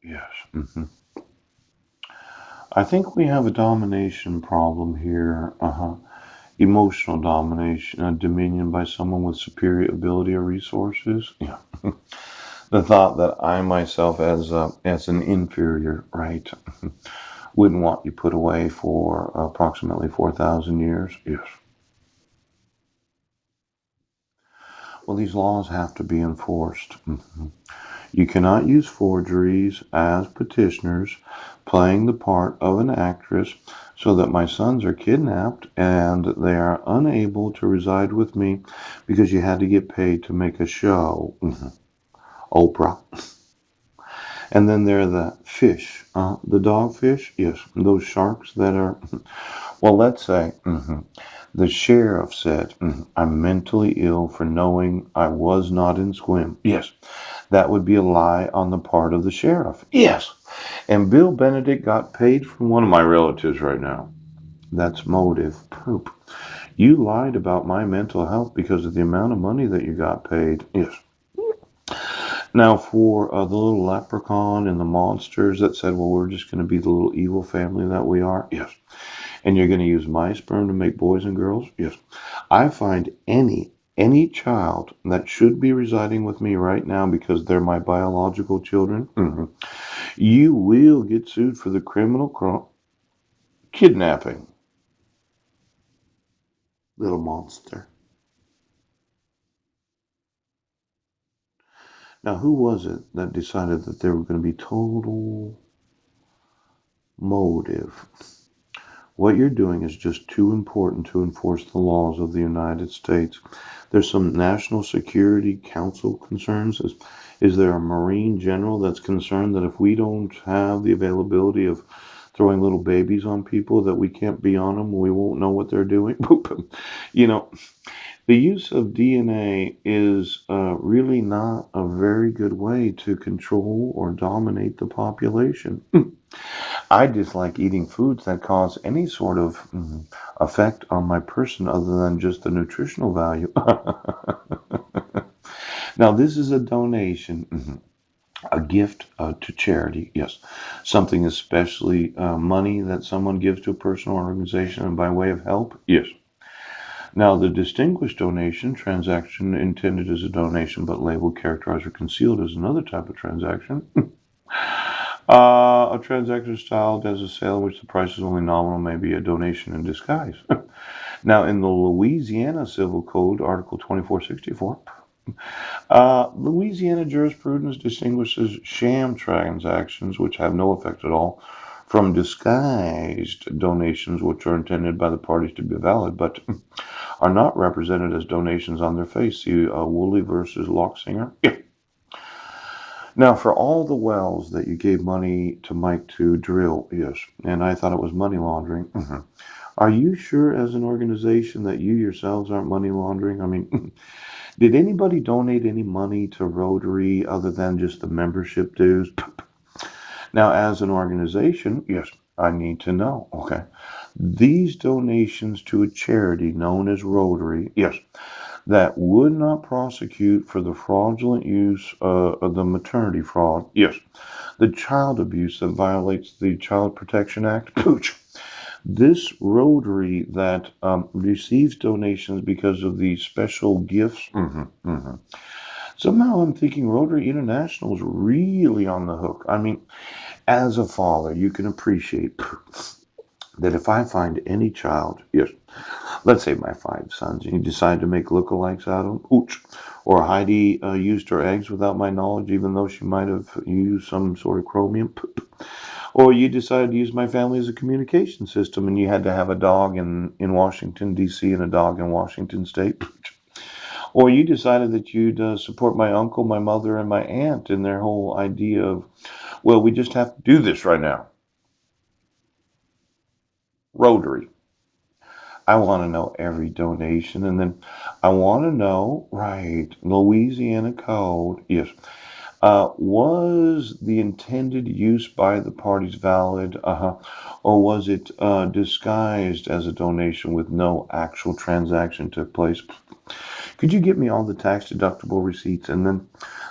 Yes. I think we have a domination problem here. Emotional domination, dominion by someone with superior ability or resources. Yeah. The thought that I myself, as an inferior, right, wouldn't want you put away for approximately 4,000 years. Yes. Well, these laws have to be enforced. You cannot use forgeries as petitioners playing the part of an actress so that my sons are kidnapped and they are unable to reside with me because you had to get paid to make a show. Oprah. And then there are the fish, the dogfish, yes, those sharks that are, well, let's say, the sheriff said, I'm mentally ill for knowing I was not in Squim. Yes, that would be a lie on the part of the sheriff. Yes. And Bill Benedict got paid from one of my relatives right now. That's motive. Poop. You lied about my mental health because of the amount of money that you got paid. Yes. Now, for the little leprechaun and the monsters that said, well, we're just going to be the little evil family that we are. Yes. And you're going to use my sperm to make boys and girls. Yes. I find any child that should be residing with me right now because they're my biological children, you will get sued for the kidnapping. Little monster. Now, who was it that decided that there were going to be total motive? What you're doing is just too important to enforce the laws of the United States. There's some national security council concerns. Is there a Marine general that's concerned that if we don't have the availability of throwing little babies on people, that we can't be on them, we won't know what they're doing? You know, the use of DNA is really not a very good way to control or dominate the population. I dislike eating foods that cause any sort of effect on my person other than just the nutritional value. Now, this is a donation, a gift to charity. Yes, something especially money that someone gives to a person or organization and by way of help. Yes. Now, the distinguished donation transaction intended as a donation but labeled, characterized, or concealed as another type of transaction. A transaction styled as a sale in which the price is only nominal may be a donation in disguise. Now, in the Louisiana Civil Code, Article 2464, Louisiana jurisprudence distinguishes sham transactions, which have no effect at all, from disguised donations, which are intended by the parties to be valid, but are not represented as donations on their face. See Woolley versus Loxinger. Yeah. Now, for all the wells that you gave money to Mike to drill, yes, and I thought it was money laundering. Are you sure, as an organization, that you yourselves aren't money laundering? I mean, did anybody donate any money to Rotary other than just the membership dues? Now, as an organization, yes, I need to know. Okay. These donations to a charity known as Rotary, yes, that would not prosecute for the fraudulent use of the maternity fraud, yes, the child abuse that violates the Child Protection Act, pooch. This Rotary that receives donations because of the special gifts, somehow I'm thinking Rotary International is really on the hook. I mean, as a father, you can appreciate that if I find any child, yes, let's say my 5 sons, and you decide to make lookalikes out of them, ooch, or Heidi used her eggs without my knowledge, even though she might have used some sort of chromium, or you decided to use my family as a communication system, and you had to have a dog in Washington, D.C., and a dog in Washington State, or you decided that you'd support my uncle, my mother, and my aunt in their whole idea of, well, we just have to do this right now. Rotary. I want to know every donation. And then I want to know, right, Louisiana code, yes. Was the intended use by the parties valid? Or was it disguised as a donation with no actual transaction took place? Could you get me all the tax deductible receipts and then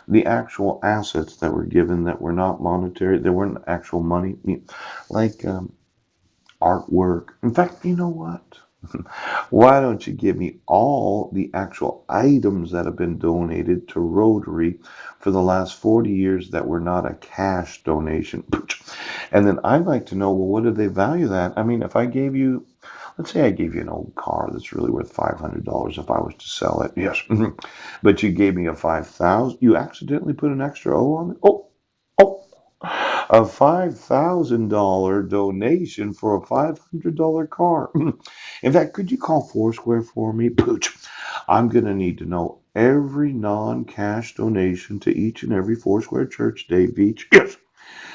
the actual assets that were given that were not monetary, they weren't actual money, like artwork? In fact, you know what? Why don't you give me all the actual items that have been donated to Rotary for the last 40 years that were not a cash donation? And then I'd like to know, well, what do they value that? I mean, if I gave you, let's say I gave you an old car that's really worth $500 if I was to sell it. Yes. But you gave me a 5,000, you accidentally put an extra O on it. Oh, a $5,000 donation for a $500 car. In fact, could you call Foursquare for me? Pooch. I'm going to need to know every non-cash donation to each and every Foursquare church, Dave Veach. Yes,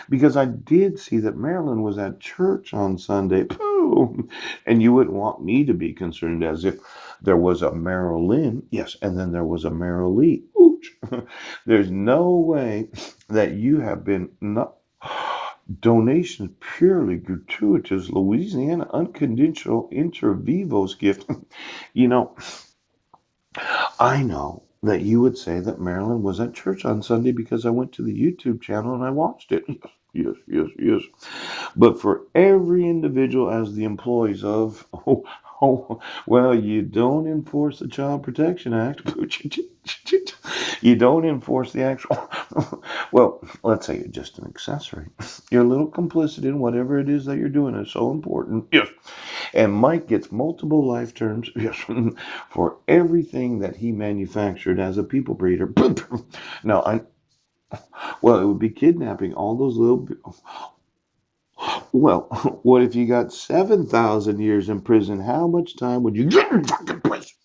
because I did see that Marilyn was at church on Sunday. Pooh. And you wouldn't want me to be concerned as if there was a Marilyn. Yes, and then there was a Marilee. Ooch. There's no way that you have been not donations purely gratuitous Louisiana unconditional inter vivos gift. You know, I know that you would say that Marilyn was at church on Sunday because I went to the YouTube channel and I watched it. Yes. But for every individual as the employees of, well, you don't enforce the Child Protection Act. You don't enforce the actual, well, let's say you're just an accessory. You're a little complicit in whatever it is that you're doing is so important. Yes. And Mike gets multiple life terms, yes, for everything that he manufactured as a people breeder. Now, well, it would be kidnapping all those little. Well, what if you got 7,000 years in prison? How much time would you get in fucking prison?